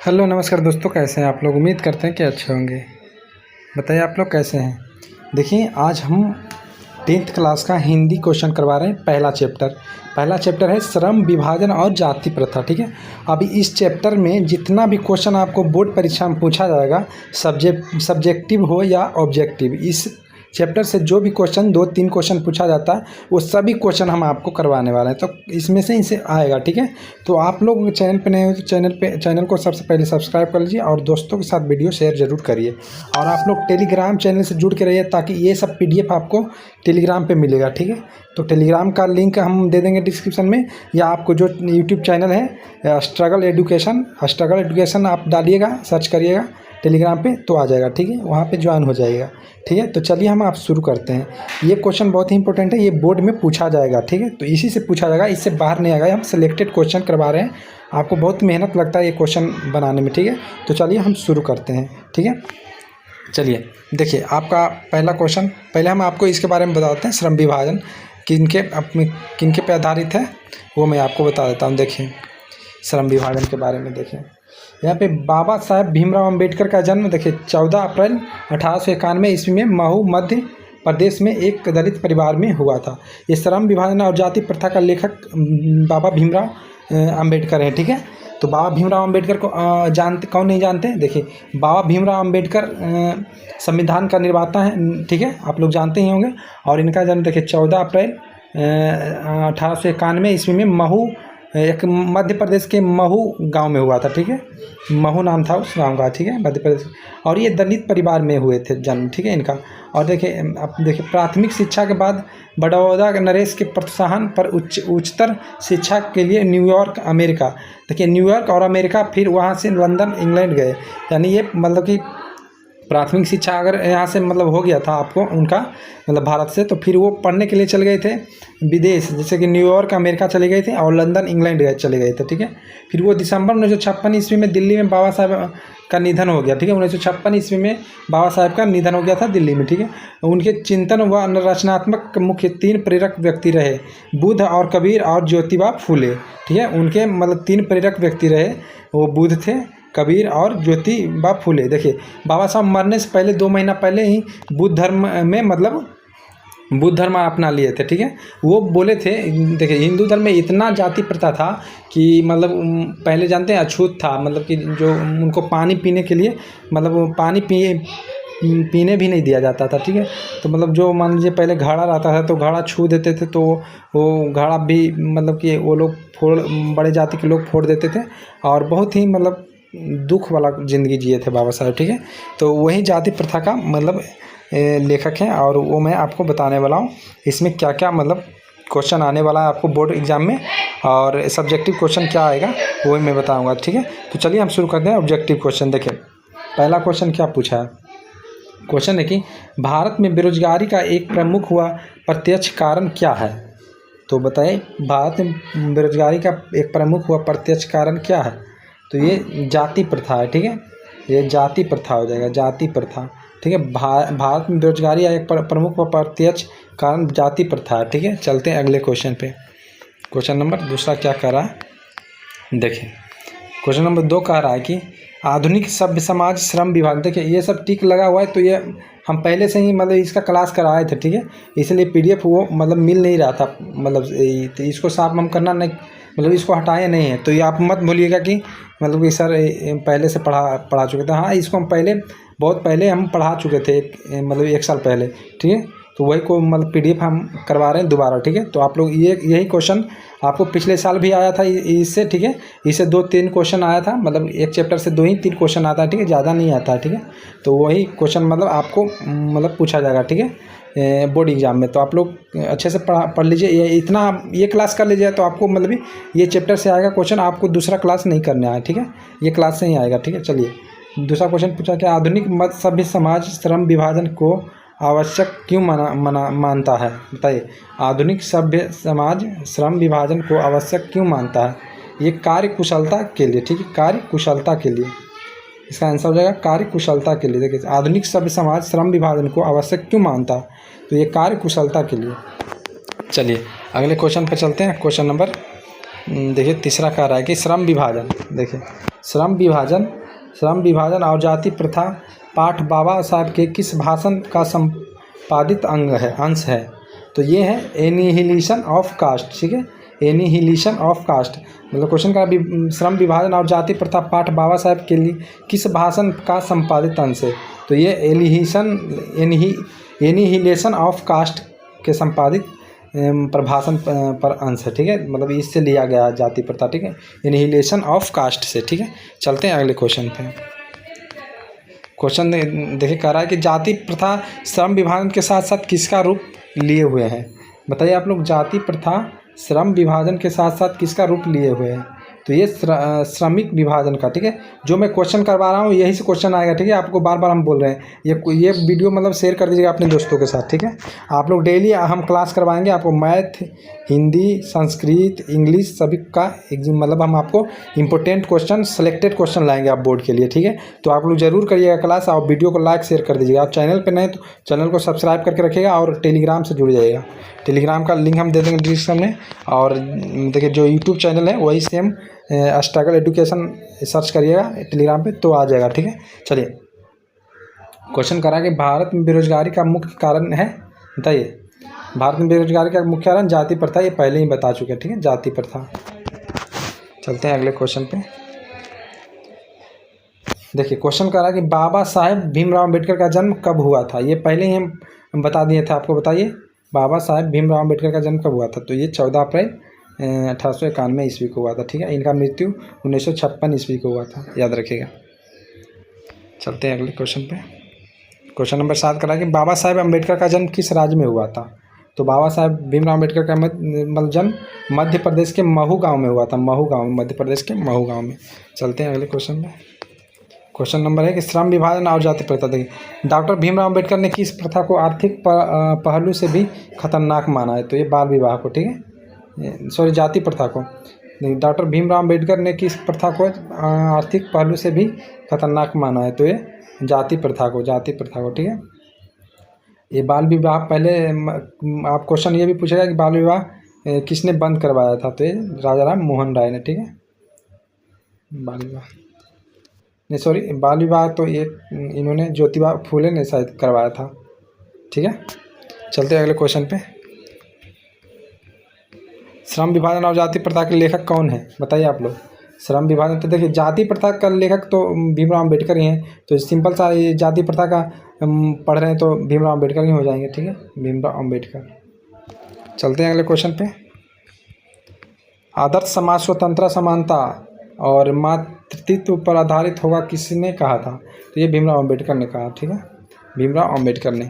Hello नमस्कार दोस्तों, कैसे हैं आप लोग। उम्मीद करते हैं कि अच्छे होंगे। बताइए आप लोग कैसे हैं। देखिए आज हम 10th क्लास का हिंदी क्वेश्चन करवा रहे हैं। पहला चैप्टर है श्रम विभाजन और जाति प्रथा। ठीक है, अभी इस चैप्टर में जितना भी क्वेश्चन आपको बोर्ड परीक्षा में पूछा जाएगा, सब्जेक्टिव हो या ऑब्जेक्टिव, इस चैप्टर से जो भी क्वेश्चन 2-3 क्वेश्चन पूछा जाता है वो सभी क्वेश्चन हम आपको करवाने वाले हैं। तो इसमें से इनसे आएगा। ठीक है, तो आप लोग चैनल पे नए हो तो चैनल को सबसे पहले सब्सक्राइब कर लीजिए और दोस्तों के साथ वीडियो शेयर ज़रूर करिए। और आप लोग टेलीग्राम चैनल से जुड़ के रहिए ताकि ये सब PDF आपको टेलीग्राम पे मिलेगा। ठीक है, तो टेलीग्राम का लिंक हम दे देंगे डिस्क्रिप्शन में, या आपको जो यूट्यूब चैनल है स्ट्रगल एजुकेशन आप डालिएगा, सर्च करिएगा टेलीग्राम पे तो आ जाएगा। ठीक है, वहाँ पे ज्वाइन हो जाएगा। ठीक है, तो चलिए हम आप शुरू करते हैं। ये क्वेश्चन बहुत ही इंपॉर्टेंट है, ये बोर्ड में पूछा जाएगा। ठीक है, तो इसी से पूछा जाएगा, इससे बाहर नहीं आएगा। हम सिलेक्टेड क्वेश्चन करवा रहे हैं, आपको बहुत मेहनत लगता है ये क्वेश्चन बनाने में। ठीक है, तो चलिए हम शुरू करते हैं। ठीक है, चलिए देखिए आपका पहला क्वेश्चन। पहले हम आपको इसके बारे में बताते हैं, श्रम विभाजन किनके पे आधारित है वो मैं आपको बता देता हूँ। देखिए श्रम विभाजन के बारे में देखिए यहाँ पे बाबा साहेब भीमराव अंबेडकर का जन्म देखिए 14 अप्रैल 1891 ईस्वी में महू मध्य प्रदेश में एक दलित परिवार में हुआ था। ये श्रम विभाजन और जाति प्रथा का लेखक बाबा भीमराव अंबेडकर है। ठीक है, तो बाबा भीमराव अंबेडकर को जानते कौन नहीं जानते हैं। देखिए बाबा भीमराव अंबेडकर संविधान का निर्माता है। ठीक है, आप लोग जानते ही होंगे। और इनका जन्म देखिए 14 अप्रैल 1891 ईस्वी में महू, एक मध्य प्रदेश के महू गांव में हुआ था। ठीक है, महू नाम था उस गांव का। ठीक है, मध्य प्रदेश। और ये दलित परिवार में हुए थे जन्म। ठीक है इनका। और देखिए अब देखिए प्राथमिक शिक्षा के बाद बड़ौदा नरेश के प्रोत्साहन पर उच्चतर शिक्षा के लिए न्यूयॉर्क अमेरिका, देखिए न्यूयॉर्क और अमेरिका, फिर वहाँ से लंदन इंग्लैंड गए। यानी ये मतलब कि प्राथमिक शिक्षा अगर यहाँ से मतलब हो गया था आपको उनका मतलब भारत से, तो फिर वो पढ़ने के लिए चले गए थे विदेश, जैसे कि न्यूयॉर्क अमेरिका चले गए थे और लंदन इंग्लैंड चले गए थे। ठीक है, फिर वो दिसंबर 1956 ईस्वी में दिल्ली में बाबा साहब का निधन हो गया। ठीक है, 1956 ईस्वी में बाबा साहब का निधन हो गया था दिल्ली में। ठीक है, उनके चिंतन व रचनात्मक मुख्य 3 प्रेरक व्यक्ति रहे, बुद्ध और कबीर और ज्योतिबा फूले। ठीक है, उनके मतलब 3 प्रेरक व्यक्ति रहे, वो बुद्ध थे, कबीर और ज्योतिबा फूले। देखिए बाबा साहब मरने से पहले 2 महीना पहले ही बुद्ध धर्म में मतलब बुद्ध धर्म अपना लिए थे। ठीक है, वो बोले थे, देखिए हिंदू धर्म में इतना जाति प्रथा था कि मतलब पहले जानते हैं अछूत था, मतलब कि जो उनको पानी पीने के लिए मतलब पानी पीने भी नहीं दिया जाता था। ठीक है, तो मतलब जो मान लीजिए पहले घड़ा रहता था तो घड़ा छू देते थे तो वो घड़ा भी मतलब कि वो लोग बड़े जाति के लोग फोड़ देते थे और बहुत ही मतलब दुख वाला ज़िंदगी जिए थे बाबा साहब। ठीक है, तो वही जाति प्रथा का मतलब लेखक हैं और वो मैं आपको बताने वाला हूँ इसमें क्या क्या मतलब क्वेश्चन आने वाला है आपको बोर्ड एग्जाम में, और सब्जेक्टिव क्वेश्चन क्या आएगा वो मैं बताऊँगा। ठीक है, तो चलिए हम शुरू करते हैं ऑब्जेक्टिव क्वेश्चन। देखिए पहला क्वेश्चन क्या पूछा है। क्वेश्चन है कि भारत में बेरोजगारी का एक प्रमुख हुआ प्रत्यक्ष कारण क्या है। तो बताइए भारत में बेरोजगारी का एक प्रमुख हुआ प्रत्यक्ष कारण क्या है। तो ये जाति प्रथा है। ठीक है, ये जाति प्रथा हो जाएगा, जाति प्रथा। ठीक है, भारत में बेरोजगारी एक प्रमुख व प्रत्यक्ष कारण जाति प्रथा है। ठीक है, चलते हैं अगले क्वेश्चन पे। क्वेश्चन नंबर दूसरा क्या कह रहा है। देखिए क्वेश्चन नंबर 2 कह रहा है कि आधुनिक सभ्य समाज श्रम विभाग। देखिए ये सब टिक लगा हुआ है, तो ये हम पहले से ही मतलब इसका क्लास कराए थे। ठीक है, इसलिए PDF वो मतलब मिल नहीं रहा था, मतलब तो इसको साफ हम करना नहीं, मतलब इसको हटाए नहीं है। तो ये आप मत भूलिएगा कि मतलब कि सर पहले से पढ़ा चुके थे। हाँ, इसको हम पहले बहुत पहले हम पढ़ा चुके थे, मतलब 1 साल पहले। ठीक है, तो वही को मतलब PDF हम करवा रहे हैं दोबारा। ठीक है, तो आप लोग यही क्वेश्चन आपको पिछले साल भी आया था इससे। ठीक है, इससे 2-3 क्वेश्चन आया था, मतलब एक चैप्टर से 2 ही 3 क्वेश्चन आता है। ठीक है, ज़्यादा नहीं आता है। ठीक है, तो वही क्वेश्चन मतलब आपको मतलब पूछा जाएगा। ठीक है, बोर्ड एग्जाम में। तो आप लोग अच्छे से पढ़ लीजिए, ये क्लास कर लीजिए तो आपको मतलब ये चैप्टर से आएगा क्वेश्चन, आपको दूसरा क्लास नहीं करना है। ठीक है, ये क्लास से ही आएगा। ठीक है, चलिए दूसरा क्वेश्चन पूछा कि आधुनिक मध्य सभ्य समाज श्रम विभाजन को आवश्यक क्यों मानता है। बताइए आधुनिक सभ्य समाज श्रम विभाजन को आवश्यक क्यों मानता है। ये कार्य कुशलता के लिए। ठीक है, कार्य कुशलता के लिए इसका आंसर हो जाएगा कार्य कुशलता के लिए। देखिए आधुनिक सभ्य समाज श्रम विभाजन को आवश्यक क्यों मानता है, तो ये कार्य कुशलता के लिए। चलिए अगले क्वेश्चन पर चलते हैं। क्वेश्चन नंबर देखिए तीसरा कह रहा है कि श्रम विभाजन। देखिए श्रम विभाजन और जाति प्रथा पाठ बाबा साहब के किस भाषण का संपादित अंश है? तो ये है एनिहिलेशन ऑफ कास्ट। ठीक है, एनिहिलेशन ऑफ कास्ट मतलब क्वेश्चन का श्रम विभाजन और जाति प्रथा पाठ बाबा साहब के लिए किस भाषण का संपादित अंश है? तो ये एनिहिलेशन ऑफ कास्ट के संपादित प्रभाषण पर अंश है। ठीक है, मतलब इससे लिया गया जाति प्रथा। ठीक है, एनिहिलेशन ऑफ कास्ट से। ठीक है, चलते हैं अगले क्वेश्चन पे। क्वेश्चन देखिए कह रहा है कि जाति प्रथा श्रम विभाजन के साथ साथ किसका रूप लिए हुए हैं? बताइए आप लोग, जाति प्रथा श्रम विभाजन के साथ साथ किसका रूप लिए हुए हैं? तो ये श्रमिक विभाजन का। ठीक है, जो मैं क्वेश्चन करवा रहा हूँ यही से क्वेश्चन आएगा। ठीक है, आपको बार बार हम बोल रहे हैं, ये वीडियो मतलब शेयर कर दीजिएगा अपने दोस्तों के साथ। ठीक है, आप लोग डेली हम क्लास करवाएंगे आपको, मैथ, हिंदी, संस्कृत, इंग्लिश सभी का मतलब हम आपको इंपॉर्टेंट क्वेश्चन, सेलेक्टेड क्वेश्चन लाएंगे आप बोर्ड के लिए। ठीक है, तो आप लोग जरूर करिएगा क्लास और वीडियो को लाइक शेयर कर दीजिएगा। आप चैनल पर नए तो चैनल को सब्सक्राइब करके रखिएगा और टेलीग्राम से जुड़ जाइएगा। टेलीग्राम का लिंक हम दे देंगे डिस्क्रिप्शन में। और देखिए जो यूट्यूब चैनल है वही सेम स्ट्रगल एजुकेशन सर्च करिएगा टेलीग्राम पे तो आ जाएगा। ठीक है, चलिए क्वेश्चन करा कि भारत में बेरोजगारी का मुख्य कारण है, बताइए। भारत में बेरोजगारी का मुख्य कारण जाति प्रथा, ये पहले ही बता चुके हैं। ठीक है, जाति प्रथा। चलते हैं अगले क्वेश्चन पे। देखिए क्वेश्चन करा कि बाबा साहेब भीमराव अम्बेडकर का जन्म कब हुआ था? ये पहले ही हम बता दिए थे आपको। बताइए बाबा साहेब भीमराव अम्बेडकर का जन्म कब हुआ था? तो ये 14 अप्रैल 1891 ईस्वी को हुआ था। ठीक है, इनका मृत्यु 1956 ईस्वी को हुआ था, याद रखिएगा। चलते हैं अगले क्वेश्चन पे। क्वेश्चन नंबर 7 करा कि बाबा साहेब अम्बेडकर का जन्म किस राज्य में हुआ था? तो बाबा साहेब भीमराव अम्बेडकर का जन्म मध्य प्रदेश के महू गांव में हुआ था। महू गांव, मध्य प्रदेश के महू गांव में। चलते हैं अगले क्वेश्चन में। क्वेश्चन नंबर है कि श्रम विभाजन और जाति प्रथा। देखिए डॉक्टर भीमराव अम्बेडकर ने किस प्रथा को आर्थिक पहलू से भी खतरनाक माना है? तो ये बाल विवाह को। ठीक है, सॉरी जाति प्रथा को। डॉक्टर भीमराव अम्बेडकर ने किस प्रथा को आर्थिक पहलू से भी खतरनाक माना है? तो ये जाति प्रथा को, जाति प्रथा को। ठीक है, ये बाल विवाह पहले आप क्वेश्चन ये भी पूछेगा कि बाल विवाह किसने बंद करवाया था? तो ये राजा राम मोहन राय ने। ठीक है, बाल विवाह नहीं, सॉरी बाल विवाह तो ये इन्होंने ज्योतिबा फूले ने शायद करवाया था। ठीक है, चलते हैं अगले क्वेश्चन पे। श्रम विभाजन और जाति प्रथा के लेखक कौन है? बताइए आप लोग। श्रम विभाजन तो देखिए जाति प्रथा का लेखक तो भीमराव अम्बेडकर ही हैं, तो सिंपल सा ये जाति प्रथा का पढ़ रहे हैं तो भीमराव अम्बेडकर ही हो जाएंगे। ठीक है, भीमराव अम्बेडकर। चलते हैं अगले क्वेश्चन पे। आदर्श समाज स्वतंत्रता, समानता और मातृत्व पर आधारित होगा किसने कहा था? तो ये भीमराव अम्बेडकर ने कहा। ठीक है, भीमराव अम्बेडकर ने।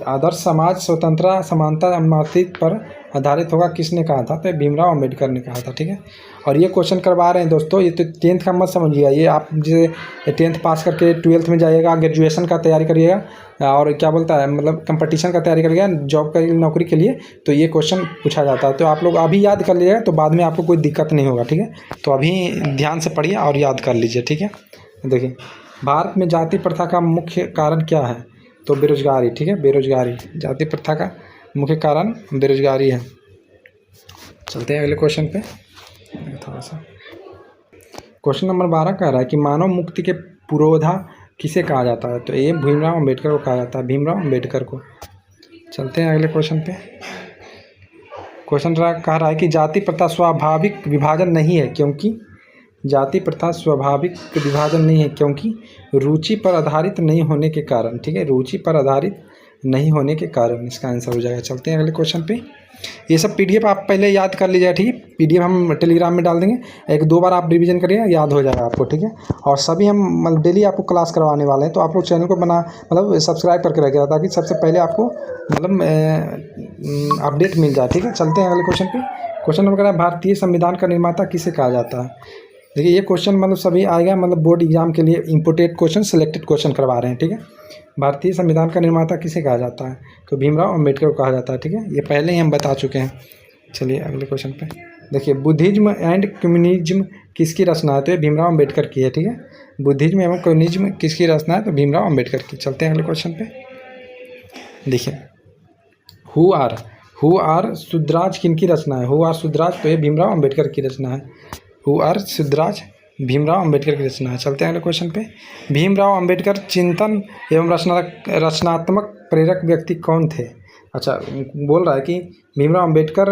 आदर्श समाज स्वतंत्रता, समानता, मातृत्व पर आधारित होगा किसने कहा था? तो भीमराव अम्बेडकर ने कहा था। ठीक है, और ये क्वेश्चन करवा रहे हैं दोस्तों, ये तो 10th का मत समझिएगा। ये आप जैसे 10th पास करके 12th में जाइएगा, ग्रेजुएशन का तैयारी करिएगा और क्या बोलता है मतलब कंपटीशन का तैयारी करिएगा, जॉब का नौकरी के लिए, तो ये क्वेश्चन पूछा जाता है। तो आप लोग अभी याद कर लीजिएगा तो बाद में आपको कोई दिक्कत नहीं होगा। ठीक है, तो अभी ध्यान से पढ़िए और याद कर लीजिए। ठीक है, देखिए भारत में जाति प्रथा का मुख्य कारण क्या है? तो बेरोजगारी। ठीक है, बेरोजगारी जाति प्रथा का मुख्य कारण बेरोजगारी है। चलते हैं अगले क्वेश्चन पे थोड़ा सा। क्वेश्चन नंबर 12 कह रहा है कि मानव मुक्ति के पुरोधा किसे कहा जाता है? तो ये भीमराव अम्बेडकर को कहा जाता है, भीमराव अम्बेडकर को। चलते हैं अगले क्वेश्चन पे। क्वेश्चन कह रहा है कि जाति प्रथा स्वाभाविक विभाजन नहीं है क्योंकि? जाति प्रथा स्वाभाविक विभाजन नहीं है क्योंकि रुचि पर आधारित नहीं होने के कारण। ठीक है, रुचि पर आधारित नहीं होने के कारण इसका आंसर हो जाएगा। चलते हैं अगले क्वेश्चन पे। ये सब पीडीएफ आप पहले याद कर लीजिएगा। ठीक है, पीडीएफ हम टेलीग्राम में डाल देंगे, 1-2 बार आप रिवीजन करिएगा, याद हो जाएगा आपको। ठीक है, और सभी हम मतलब डेली आपको क्लास करवाने वाले हैं, तो आप लोग चैनल को मतलब सब्सक्राइब करके रखिएगा ताकि सबसे पहले आपको मतलब अपडेट मिल जाए। ठीक है, चलते हैं अगले क्वेश्चन पे। क्वेश्चन नंबर भारतीय संविधान का निर्माता किसे कहा जाता है? देखिए ये क्वेश्चन मतलब सभी आएगा, मतलब बोर्ड एग्जाम के लिए इम्पोर्टेंट क्वेश्चन, सिलेक्टेड क्वेश्चन करवा रहे हैं। ठीक है, भारतीय संविधान का निर्माता किसे कहा जाता है? तो भीमराव अम्बेडकर को कहा जाता है। ठीक है, ये पहले ही हम बता चुके हैं। चलिए अगले क्वेश्चन पे। देखिए बुद्धिज्म एंड कम्युनिज्म किसकी रचना है? तो ये भीमराव अम्बेडकर की है। ठीक है, बुद्धिज्म एवं कम्युनिज्म किसकी रचना है? तो भीमराव अम्बेडकर की। चलते हैं अगले क्वेश्चन पे। देखिए who are who are Shudras किनकी रचना है? हु आर शुद्राज तो ये भीमराव अंबेडकर की रचना है। हु आर शुद्राज भीमराव अंबेडकर की रचना है। चलते हैं अगले क्वेश्चन पे। भीमराव अंबेडकर चिंतन एवं रचनात्मक प्रेरक व्यक्ति कौन थे? अच्छा, बोल रहा है कि भीमराव अंबेडकर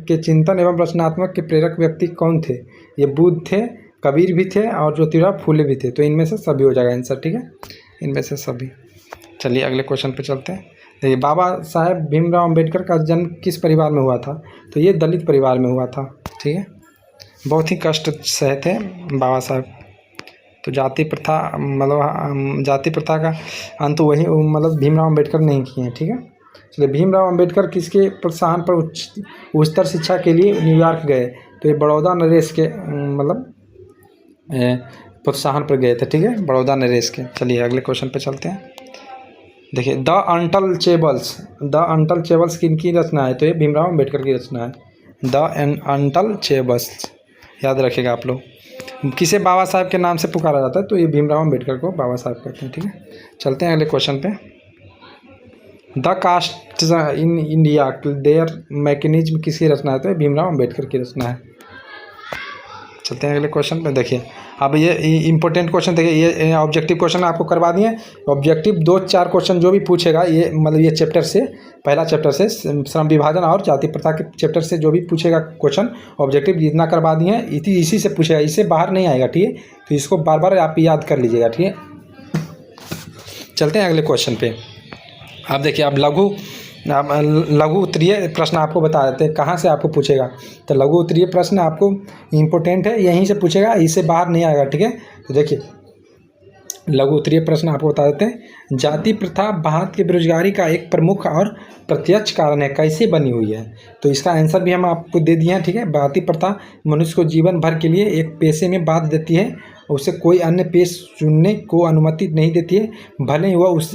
के चिंतन एवं रचनात्मक के प्रेरक व्यक्ति कौन थे? ये बुद्ध थे, कबीर भी थे और ज्योतिराव फूले भी थे। तो इनमें से सभी हो जाएगा आंसर, ठीक है, इनमें से सभी। चलिए अगले क्वेश्चन पे चलते हैं। देखिए, बाबा साहेब भीमराव अंबेडकर का जन्म किस परिवार में हुआ था? तो ये दलित परिवार में हुआ था, ठीक है। बहुत ही कष्ट सहे थे बाबा साहब। तो जाति प्रथा मतलब जाति प्रथा का अंत वही मतलब भीमराव अंबेडकर नहीं किए हैं, ठीक है। चलिए, भीमराव अंबेडकर किसके प्रोत्साहन पर उच्चतर शिक्षा के लिए न्यूयॉर्क गए? तो ये बड़ौदा नरेश के मतलब प्रोत्साहन पर गए थे, ठीक है, बड़ौदा नरेश के। चलिए अगले क्वेश्चन पे चलते हैं। देखिए, द अनटचेबल्स किनकी रचना है? तो ये भीमराव अंबेडकर की रचना है, द अनटचेबल्स। याद रखिएगा आप लोग। किसे बाबा साहब के नाम से पुकारा जाता है? तो ये भीमराव अंबेडकर को बाबा साहब कहते हैं, ठीक है। चलते हैं अगले क्वेश्चन पे। The caste in India their mechanism किसकी रचना है? तो ये भीमराव अंबेडकर की रचना है। चलते हैं अगले क्वेश्चन पे। देखिए, अब ये इंपॉर्टेंट क्वेश्चन, देखिए ये ऑब्जेक्टिव क्वेश्चन आपको करवा दिए। ऑब्जेक्टिव 2-4 क्वेश्चन जो भी पूछेगा ये मतलब ये चैप्टर से, पहला चैप्टर से श्रम विभाजन और जाति प्रथा के चैप्टर से जो भी पूछेगा क्वेश्चन ऑब्जेक्टिव जितना करवा दिए हैं इसी से पूछेगा, इससे बाहर नहीं आएगा, ठीक है। तो इसको बार बार आप याद कर लीजिएगा, ठीक है। चलते हैं अगले क्वेश्चन पे। आप देखिए, आप लघु उत्तरीय प्रश्न आपको बता देते हैं कहाँ से आपको पूछेगा। तो लघु उत्तरीय प्रश्न आपको इम्पोर्टेंट है, यहीं से पूछेगा, इससे बाहर नहीं आएगा, ठीक है। तो देखिए, लघु उत्तरीय प्रश्न आपको बता देते हैं। जाति प्रथा भारत की बेरोजगारी का एक प्रमुख और प्रत्यक्ष कारण है, कैसे बनी हुई है? तो इसका आंसर भी हम आपको दे दिए हैं, ठीक है। जाति प्रथा मनुष्य को जीवन भर के लिए एक पेशे में बांध देती है, उसे कोई अन्य पेशे चुनने को अनुमति नहीं देती है, भले ही वह उस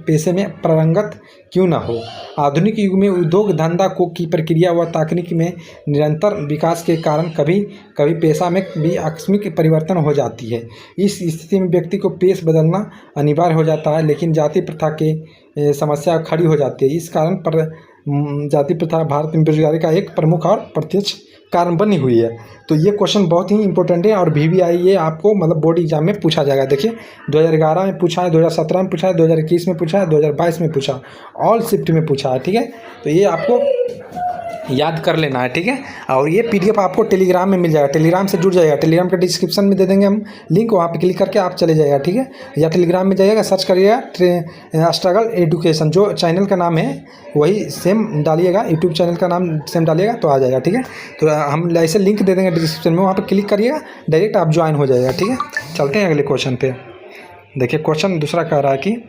पेशे में पारंगत क्यों ना हो। आधुनिक युग में उद्योग धंधा की प्रक्रिया व तकनीक में निरंतर विकास के कारण कभी कभी पेशा में भी आकस्मिक परिवर्तन हो जाती है। इस स्थिति में व्यक्ति को पेश बदलना अनिवार्य हो जाता है, लेकिन जाति प्रथा के समस्या खड़ी हो जाती है। इस कारण पर जाति प्रथा भारत में बेरोजगारी का एक प्रमुख और प्रत्यक्ष कारण बनी हुई है। तो ये क्वेश्चन बहुत ही इंपॉर्टेंट है और VVI ये आपको मतलब बोर्ड एग्जाम में पूछा जाएगा। देखिए, 2011 में पूछा है, 2017 में पूछा है, 2021 में पूछा है, 2022 में पूछा, ऑल शिफ्ट में पूछा है, ठीक है। तो ये आपको याद कर लेना है, ठीक है। और ये PDF आपको टेलीग्राम में मिल जाएगा, टेलीग्राम से जुड़ जाएगा। टेलीग्राम का डिस्क्रिप्शन में दे देंगे हम लिंक, वहाँ पे क्लिक करके आप चले जाइएगा, ठीक है। या टेलीग्राम में जाइएगा, सर्च करिएगा स्ट्रगल एजुकेशन, जो चैनल का नाम है वही सेम डालिएगा, यूट्यूब चैनल का नाम सेम डालिएगा तो आ जाएगा, ठीक है। तो हम ऐसे लिंक दे देंगे डिस्क्रिप्शन में, वहाँ पर क्लिक करिएगा, डायरेक्ट आप ज्वाइन हो जाएगा, ठीक है। चलते हैं अगले क्वेश्चन पे। देखिए, क्वेश्चन दूसरा कह रहा है कि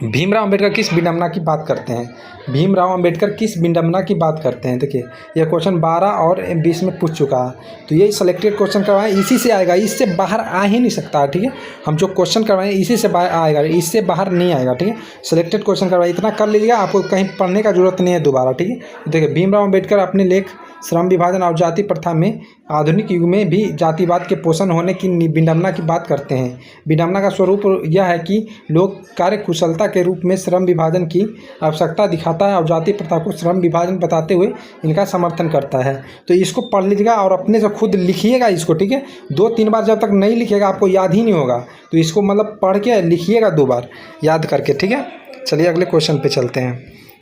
भीमराव अंबेडकर किस विडंबना की बात करते हैं? भीमराव अंबेडकर किस विडंबना की बात करते हैं? देखिए, यह क्वेश्चन 12 और 20 में पूछ चुका है। तो ये सिलेक्टेड क्वेश्चन करवाएं, इसी से आएगा, इससे बाहर आ ही नहीं सकता, ठीक है। हम जो क्वेश्चन करवाएं इसी से आएगा, इससे बाहर नहीं आएगा, ठीक है। सिलेक्टेड क्वेश्चन करवाएं, इतना कर लीजिएगा, आपको कहीं पढ़ने का जरूरत नहीं है दोबारा, ठीक है। देखिए, भीमराव अंबेडकर अपने लेख श्रम विभाजन और जाति प्रथा में आधुनिक युग में भी जातिवाद के पोषण होने की विडंबना की बात करते हैं। विडंबना का स्वरूप यह है कि लोग कार्य कुशलता के रूप में श्रम विभाजन की आवश्यकता दिखाता है और जाति प्रथा को श्रम विभाजन बताते हुए इनका समर्थन करता है। तो इसको पढ़ लीजिएगा और अपने से खुद लिखिएगा इसको, ठीक है। 2-3 बार जब तक नहीं लिखिएगा आपको याद ही नहीं होगा, तो इसको मतलब पढ़ के लिखिएगा 2 बार याद करके, ठीक है। चलिए अगले क्वेश्चन पे चलते हैं।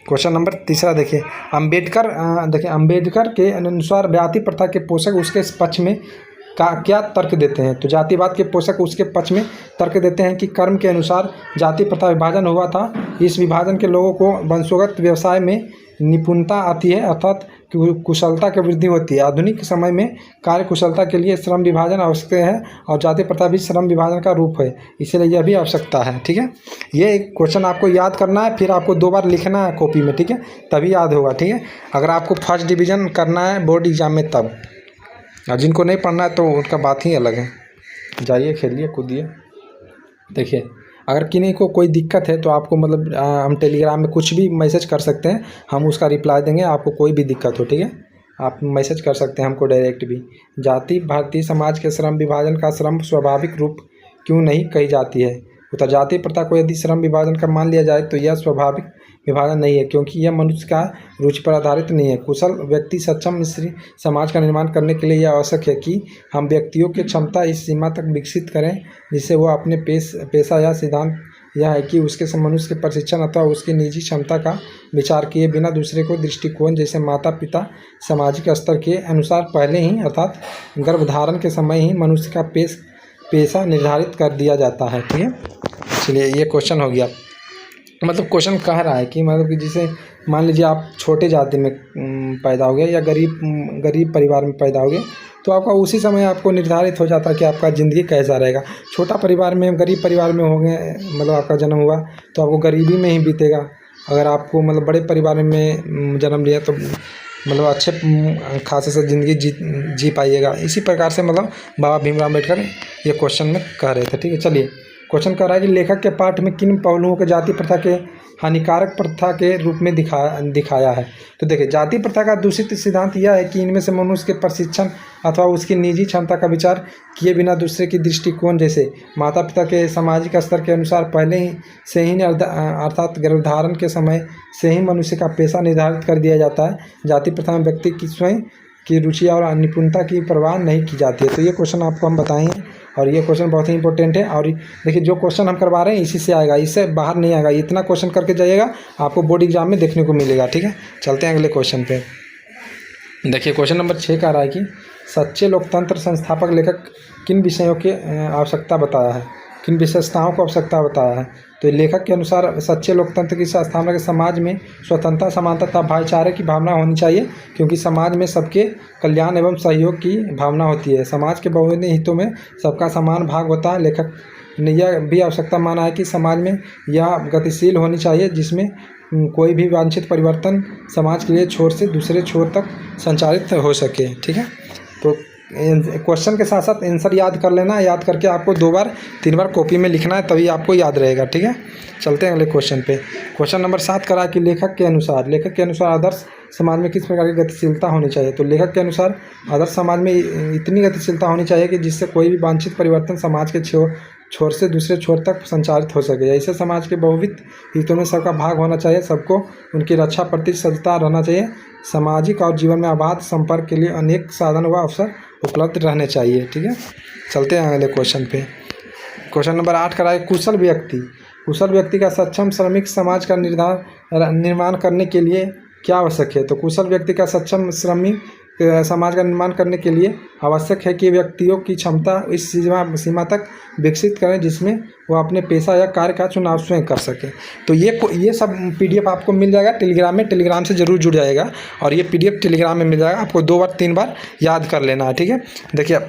क्वेश्चन नंबर 3 देखिए, अंबेडकर के अनुसार जाति प्रथा के पोषक उसके पक्ष में क्या तर्क देते हैं? तो जातिवाद के पोषक उसके पक्ष में तर्क देते हैं कि कर्म के अनुसार जाति प्रथा विभाजन हुआ था। इस विभाजन के लोगों को वंशोगत व्यवसाय में निपुणता आती है, अर्थात कुशलता की वृद्धि होती है। आधुनिक समय में कार्य कुशलता के लिए श्रम विभाजन आवश्यक है और जाति प्रथा भी श्रम विभाजन का रूप है, इसलिए यह भी आवश्यकता है, ठीक है। ये क्वेश्चन आपको याद करना है, फिर आपको 2 बार लिखना है कॉपी में, ठीक है, तभी याद होगा, ठीक है। अगर आपको फर्स्ट डिवीज़न करना है बोर्ड एग्जाम में तब, और जिनको नहीं पढ़ना है तो उनका बात ही अलग है, जाइए खेलिए कूदिए। देखिए, अगर किन्हीं को कोई दिक्कत है तो आपको मतलब हम टेलीग्राम में कुछ भी मैसेज कर सकते हैं, हम उसका रिप्लाई देंगे। आपको कोई भी दिक्कत हो, ठीक है, आप मैसेज कर सकते हैं हमको डायरेक्ट भी। जाति भारतीय समाज के श्रम विभाजन का श्रम स्वाभाविक रूप क्यों नहीं कही जाती है? उत्तर जातीय प्रथा को यदि श्रम विभाजन का मान लिया जाए तो यह स्वाभाविक विभाजन नहीं है, क्योंकि यह मनुष्य का रुचि पर आधारित नहीं है। कुशल व्यक्ति सक्षम मिश्रित समाज का निर्माण करने के लिए यह आवश्यक है कि हम व्यक्तियों की क्षमता इस सीमा तक विकसित करें जिससे वह अपने पेशा या सिद्धांत यह है कि उसके मनुष्य के प्रशिक्षण अथवा उसकी निजी क्षमता का विचार किए बिना दूसरे को दृष्टिकोण जैसे माता पिता सामाजिक स्तर के अनुसार पहले ही अर्थात गर्भधारण के समय ही मनुष्य का पेशा निर्धारित कर दिया जाता है। ठीक है, चलिए ये क्वेश्चन हो गया। मतलब क्वेश्चन कह रहा है कि मतलब कि जैसे मान लीजिए आप छोटे जाति में पैदा हो गए या गरीब परिवार में पैदा हो गए, तो आपका उसी समय आपको निर्धारित हो जाता है कि आपका ज़िंदगी कैसा रहेगा। छोटा परिवार में गरीब परिवार में हो गए, मतलब आपका जन्म हुआ तो आपको गरीबी में ही बीतेगा। अगर आपको मतलब बड़े परिवार में जन्म लिया तो मतलब अच्छे खासे से ज़िंदगी जी पाइएगा। इसी प्रकार से मतलब बाबा भीमराव अम्बेडकर ये क्वेश्चन में कह रहे थे। ठीक है, चलिए क्वेश्चन कह रहा है कि लेखक के पाठ में किन पहलुओं को जाति प्रथा के हानिकारक प्रथा के रूप में दिखाया है। तो देखिए, जाति प्रथा का दूषित सिद्धांत यह है कि इनमें से मनुष्य के प्रशिक्षण अथवा उसकी निजी क्षमता का विचार किए बिना दूसरे की दृष्टिकोण जैसे माता पिता के सामाजिक स्तर के अनुसार पहले ही से ही अर्थात गर्भधारण के समय से ही मनुष्य का पेशा निर्धारित कर दिया जाता है। जाति प्रथा में व्यक्ति की स्वयं की रुचि और निपुणता की परवाह नहीं की जाती है। तो ये क्वेश्चन आपको हम बताएंगे और ये क्वेश्चन बहुत ही इंपॉर्टेंट है। और देखिए, जो क्वेश्चन हम करवा रहे हैं इसी से आएगा, इससे बाहर नहीं आएगा। इतना क्वेश्चन करके जाइएगा, आपको बोर्ड एग्जाम में देखने को मिलेगा। ठीक है, चलते हैं अगले क्वेश्चन पे। देखिए, क्वेश्चन नंबर 6 का रहा है कि सच्चे लोकतंत्र संस्थापक लेखक किन विषयों की आवश्यकता बताया है, किन विशेषताओं को आवश्यकता बताया है। तो लेखक के अनुसार सच्चे लोकतंत्र की स्थापना के समाज में स्वतंत्रता, समानता तथा भाईचारे की भावना होनी चाहिए, क्योंकि समाज में सबके कल्याण एवं सहयोग की भावना होती है। समाज के बहुविध हितों में सबका समान भाग होता है। लेखक ने यह भी आवश्यकता माना है कि समाज में यह गतिशील होनी चाहिए जिसमें कोई भी वांछित परिवर्तन समाज के लिए छोर से दूसरे छोर तक संचालित हो सके। ठीक है, तो क्वेश्चन के साथ साथ आंसर याद कर लेना। याद करके आपको 2 बार 3 बार कॉपी में लिखना है, तभी आपको याद रहेगा। ठीक है, चलते हैं अगले क्वेश्चन पे। क्वेश्चन नंबर 7 करा कि लेखक के अनुसार आदर्श समाज में किस प्रकार की गतिशीलता होनी चाहिए। तो लेखक के अनुसार आदर्श समाज में इतनी गतिशीलता होनी चाहिए कि जिससे कोई भी वांछित परिवर्तन समाज के छोर से दूसरे छोर तक संचालित हो सके। ऐसे समाज के बहुविध हितों में सबका भाग होना चाहिए, सबको उनकी रक्षा प्रति सजगता रहना चाहिए। सामाजिक और जीवन में अबाध संपर्क के लिए अनेक साधन व अवसर उपलब्ध रहने चाहिए। ठीक है, चलते हैं अगले क्वेश्चन पे। क्वेश्चन नंबर 8 का है कुशल व्यक्ति का सक्षम श्रमिक समाज का निर्माण करने के लिए क्या आवश्यक है। तो कुशल व्यक्ति का सक्षम श्रमिक समाज का निर्माण करने के लिए आवश्यक है कि व्यक्तियों की क्षमता इस सीमा तक विकसित करें जिसमें वो अपने पेशा या कार्य का चुनाव स्वयं कर सके। तो ये सब PDF आपको मिल जाएगा टेलीग्राम में, टेलीग्राम से ज़रूर जुड़ जाएगा और ये PDF टेलीग्राम में मिल जाएगा। आपको 2 बार 3 बार याद कर लेना है। ठीक है, देखिए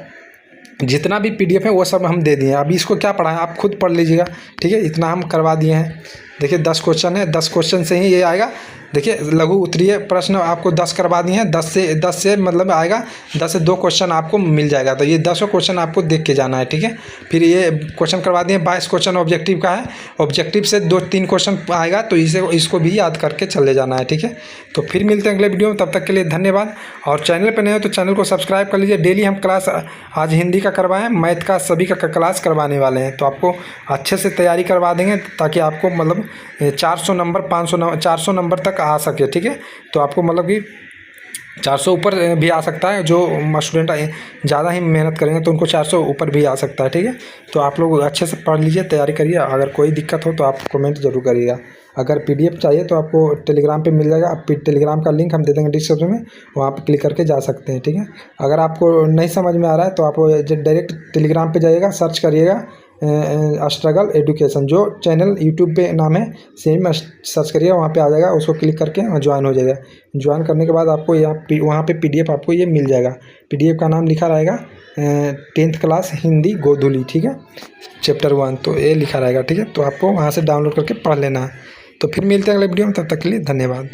जितना भी PDF है वो सब हम दे दिए। अभी इसको क्या पढ़ा है आप खुद पढ़ लीजिएगा। ठीक है, इतना हम करवा दिए हैं। देखिए 10 क्वेश्चन है, 10 क्वेश्चन से ही ये आएगा। देखिए लघु उत्तरीय प्रश्न आपको 10 करवा दिए हैं। 10 से मतलब आएगा 10 से 2 क्वेश्चन आपको मिल जाएगा। तो ये 10 क्वेश्चन आपको देख के जाना है। ठीक है, फिर ये क्वेश्चन करवा दिए 22 क्वेश्चन ऑब्जेक्टिव का है। ऑब्जेक्टिव से 2-3 क्वेश्चन आएगा, तो इसको भी याद करके चले जाना है। ठीक है, तो फिर मिलते हैं अगले वीडियो में, तब तक के लिए धन्यवाद। और चैनल पर नए हो तो चैनल को सब्सक्राइब कर लीजिए। डेली हम क्लास आज हिंदी का करवाएं, मैथ का सभी का क्लास करवाने वाले हैं, तो आपको अच्छे से तैयारी करवा देंगे ताकि आपको मतलब 400 नंबर 400 नंबर तक आ सके। ठीक है, तो आपको मतलब कि 400 ऊपर भी आ सकता है। जो स्टूडेंट ज़्यादा ही मेहनत करेंगे तो उनको 400 ऊपर भी आ सकता है। ठीक है, तो आप लोग अच्छे से पढ़ लीजिए, तैयारी करिए। अगर कोई दिक्कत हो तो आप कमेंट जरूर करिएगा। अगर PDF चाहिए तो आपको टेलीग्राम पे मिल जाएगा। आप टेलीग्राम का लिंक हम दे देंगे डिस्क्रिप्शन में, वहाँ पे क्लिक करके जा सकते हैं। ठीक है, अगर आपको नहीं समझ में आ रहा है तो आप डायरेक्ट टेलीग्राम पे जाइएगा, सर्च करिएगा स्ट्रगल एजुकेशन, जो चैनल यूट्यूब पे नाम है सेम सर्च करिए, वहाँ पे आ जाएगा। उसको क्लिक करके ज्वाइन हो जाएगा। ज्वाइन करने के बाद आपको वहाँ पे PDF आपको ये मिल जाएगा। PDF का नाम लिखा रहेगा 10th क्लास हिंदी गोधुली। ठीक है, चैप्टर 1, तो ये लिखा रहेगा। ठीक है, तो आपको वहाँ से डाउनलोड करके पढ़ लेना है। तो फिर मिलते हैं अगले वीडियो में, तब तक के लिए धन्यवाद।